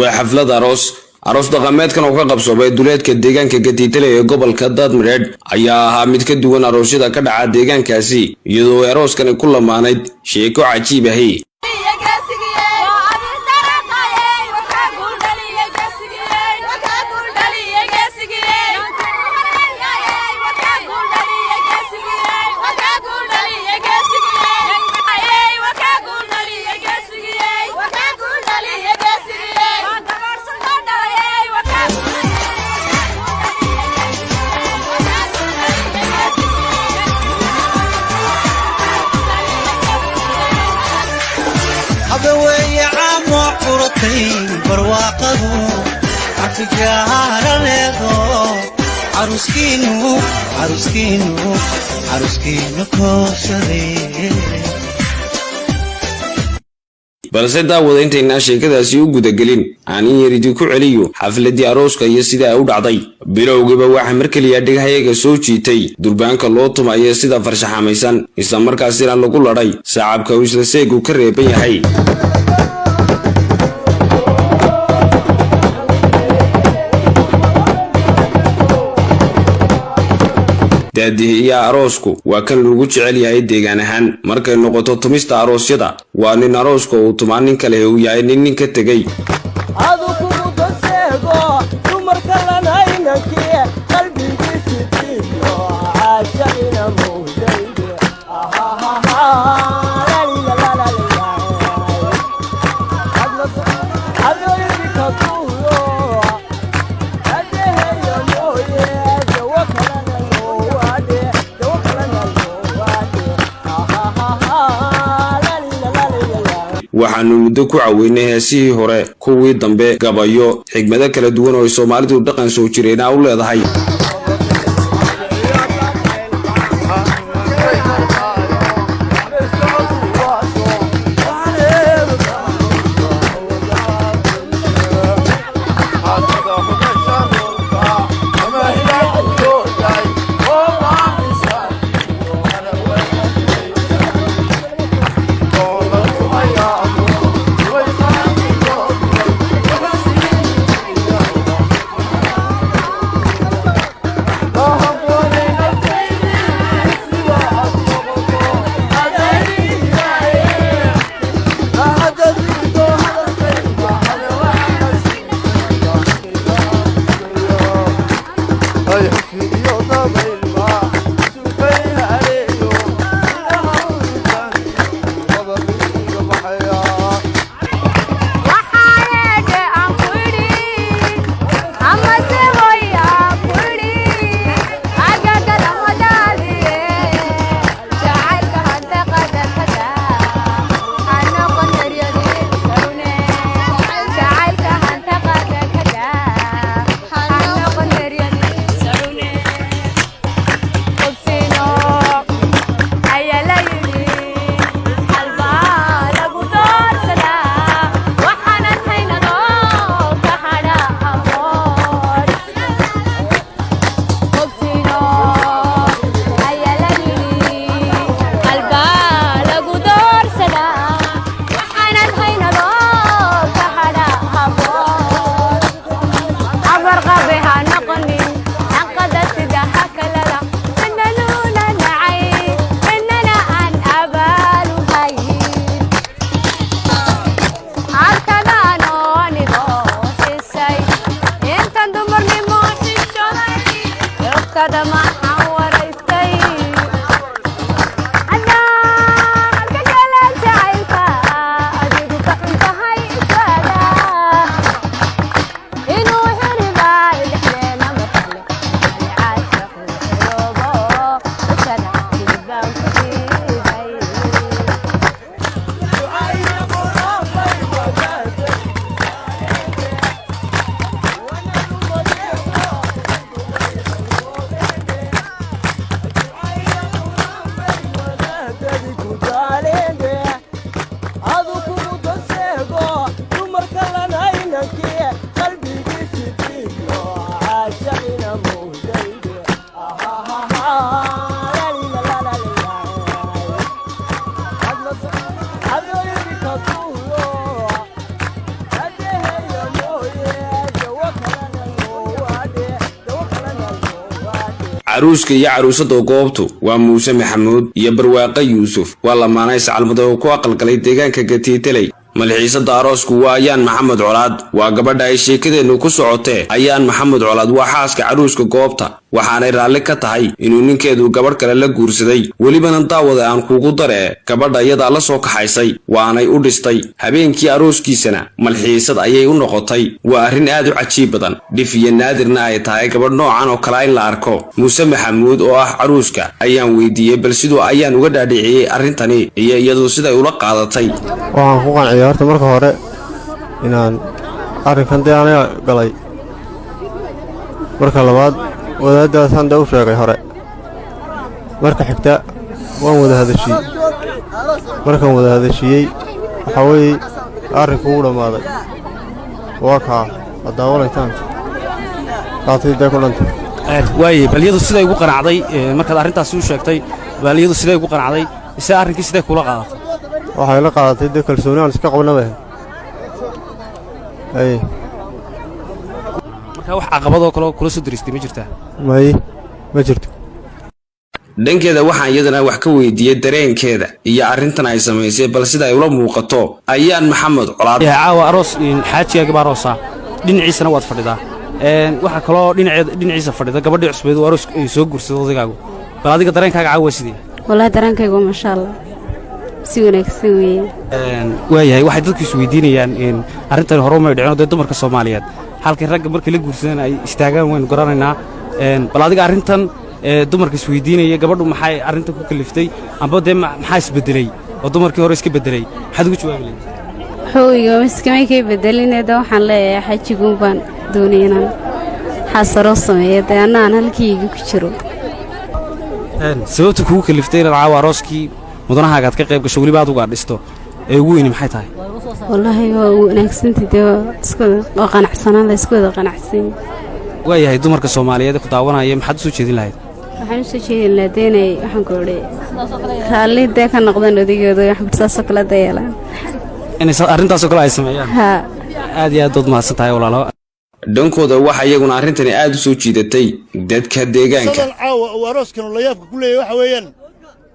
وحفلة aroos dhaqameedkan oo ka qabsoobay duleedka deegaanka Gatiitale ee gobolka Daadmareed ayaa ahaa mid ka duwan aroosyada ka dhaca deegaankaasi iyadoo arooskan ku lamaanayd sheeko cajiib ah. barwaaqadu afgaaraleedo aruskiinu kooshaday balse daawada intaynaa sheekadaasi u gudagelin aan in yaridii ku celiyo xafladii arooska iyo sida ay u dhacday. bilowgiiba waxa markaliya dhigahayaga soo jiitay durbaanka loo tumayo sida farshaxamaysan isla markaasina lagu ladhay saacabka uu isla seegu ka reeban yahay. daadihiya aroosku waa kan lagu jecel yahay deegaan ahaan markay noqoto tumista aroosyada waa nin arooska uu tumaa nin kale uu yahay nin ka tegay. waxaanu muddo ku caweynay heesihii hore kuwii dambe gabayo xigmado kala duwan oo Soomaalidu dhaqan soo jireen u leedahay. caruuska iyo caruusada goobtu waa Muuse Maxamuud iyo Barwaaqo Yuusuf waa lamaanay sacalmado ku aqalgalay deegaanka Gatiitaley malxiisada aroosku waa Ayaan Maxamed Colaad waa gabadha ay sheekadeenu ku socotee Ayaan Maxamed Colaad waa xaaska caruuska goobta waxaanay raalli ka tahay inuu ninkeedu gabadh kale la guursaday welibana daawada aan kuugu daree gabadha iyada la soo kaxaysay waanay u dhistay habeenkii arooskiisana malxiisad ayay u noqotay waa arrin aad u cajiib badan dhif iyo naadirna ay tahay gabadh noocan oo kale in la arko Muuse Maxamuud oo ah caruuska ayaan weydiiyay bal sidoo Ayaan uga dhaadhiciyay arrintani iyo iyadu sida ula qaadatay waxaan ku qanciyay horta marka hore inaan arrinkan aniga galay marka labaad wadaadaas handa u sheegay hore marka xigta waan wada hadashiyay markaan wada hadashiyay waxa weeye arrinku uu dhamaaday waa kaa daawalaytaan qaatay kulanta waaye baliyadu siday ugu qanacday markaad arrintaas u sheegtay baliyadu siday ugu qanacday isa arrinkii siday kula qaadatay waxay la qaadatay kalsooni aan iska qabnaba marka wax caqabado kale kula soo diristay ma jirtaa ma jirto dhankeeda waxaan iyadana wax ka weydiiyay dareenkeeda iyo arrintan ay sameysay bal sida ay ula muuqato Ayaan Maxamed Colaad caawa aroos xaajiga aroosa dhinaciisana waad fadhidaa waxa kale oo dhinaciisa fadhida gabadhii cusbeed oo aroos ay soo guursaday odagaagu bal adiga dareenkaaga caawa sidii wallahi dareenkaygu ma sha Allah si wanaagsan weeyaan waayahay waxay dadku is weydiinayaan in arrintan hore uma dhicin oo dumarka Soomaaliyeed halkii ragga markii la guursadeen ay istaagaan weyn garanaynaa bal adiga arrintan dumarka is weydiinaya gabadhu maxay arrintan ku kaliftay amba maxaa isbedelay oo dumarkii hore iska bedelay maxaad ugu jawaabi lahayd hooyo miskama kay bedelinayda waxaan leeyahay xajigu baan doonaynaa xasaro sameeyay anaan halkiiga ku jiro sababta kugu kaliftay inaad caawa arooskii mudanahaga aad ka qayb gasho waliba aad uga dhisto ee ugu weyn maxay tahay wallahi waa wanaagsantii isku qanacsanaan la isku wada qanacsan waayahay dumarka Soomaaliyeed ku daawanaya maxaad soo jeedin lahayd waxaan soo jeedin lahayd waxaan ku oray raalida ka noqdaan odigooda wax saasoo kala dayalaan in arrintaas oo kale ay sameeyaan aad iyo aad dood mahadsan tahay walaalo dhankooda waxa iyaguna arrintani aad u soo jiidatay dadka deegaanka sadan caawa oo arooskan la yaabka ku leeyahay waxa weeyaan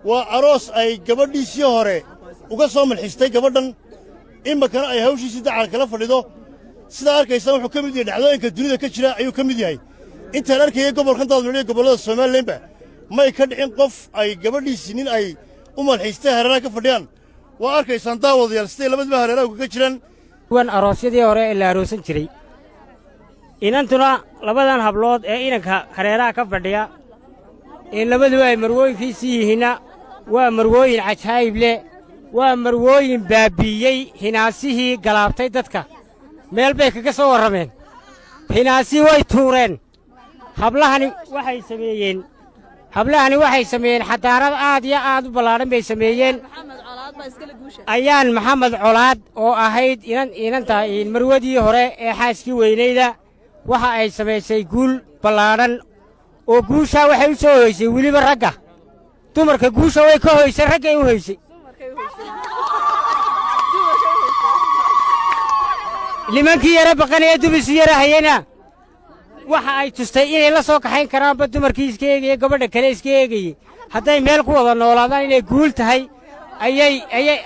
waa aroos ay gabadhiisii hore uga soo malxistay gabadhan imakana ay hawshiisii dacal kala fadhido sida arkaysan wuxuu ka mid yahay dhacdooyinka dunida ka jira ayuu ka mid yahay intaan arkayay gobolkan daadmariya gobollada Soomaaliyeedba may ka dhicin qof ay gabadhiisii nin ay u malxistay hareeraha ka fadhiyaan waa arkaysan daawadayaal sidee labadaba hareeraha uga jiraan kuwan aroosyadii hore ee la aroosan jiray inantuna labadan hablood ee inanka hareeraha ka fadhiya ee labaduba ay marwooyinkiisii yihiinna waa marwooyin cajaa'ib leh waa marwooyin baabiiyey hinaasihii galaabtay dadka meel bay kaga soo warrameen hinaasii way tuureen hablahani waxay sameeyeen xadaarad aad iyo aad u ballaadhan bay sameeyeen Ayaan Maxamed Colaad oo ahayd inanta marwadii hore ee xaaskii weynayda waxa ay samaysay guul ballaadhan oo guusha waxay u soo hoysay weliba ragga dumarka guusha way ka hoysay raggay u hoysay limankii yara baqanaya dubisi yara hayana waxa ay tustay inay la soo kaxayn karaanba dumarkii iska eegaya gabadha kale iska eegayay hadday meel ku wada noolaadaan inay guul tahay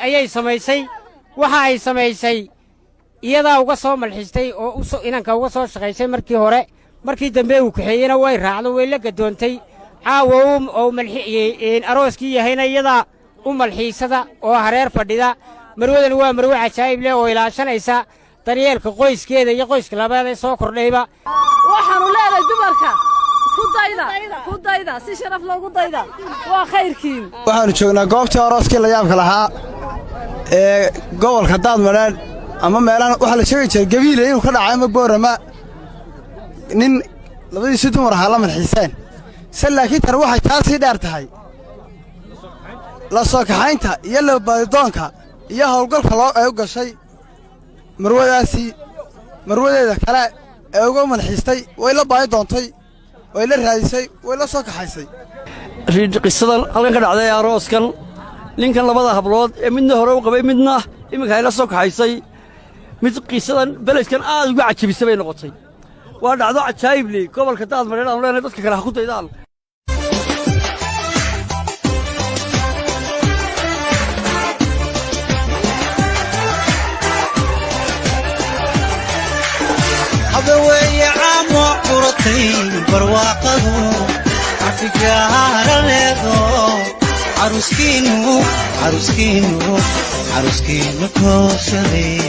ayay samaysay waxa ay samaysay iyadaa uga soo malxistay oo inanka uga soo shaqaysay markii hore markii dambe uu kaxeeyena way raacdo way la gadoontay caawa oo malxiyay arooskii yahayna iyadaa u malxiisada oo hareer fadhida marwadan waa marwe cajaa'ib leh oo ilaashanaysa daryeelka qoyskeeda iyo qoyska labaad ee soo kordhayba waxaanu leedahay dumarka ku dayda si sharaf loogu dayda waa khayrkiin waxaanu joognaa goobtii arooskii la yaabka lahaa ee gobolka daadmadheedh ama meelahan waxaa la sheegi jiray gabiile inuu ka dhacay ama boorama nin labadiisii dumar ahaa la malxiiseen se laakiin tan waxay taasii dheer tahay la soo kaxaynta iyo labaadidoonka iyo howlgalka loo ay u gashay marwadeeda kale ee uga malxiistay way la baadi doontay way la raadisay way la soo kaxaysay qisadan halkan ka dhacday arooskan ninkan labada hablood ee midna hore u qabay midna iminka ay la soo kaxaysay mid qisadan beledkan aad uga cajabisay bay noqotay waa dhacdo cajaa'ib leh gobolka daadmadheedh aanu leenahay dadka kale ha ku daydaan وي عامو قرطي برواقه عفقار ليدو عروسكينو كوسدي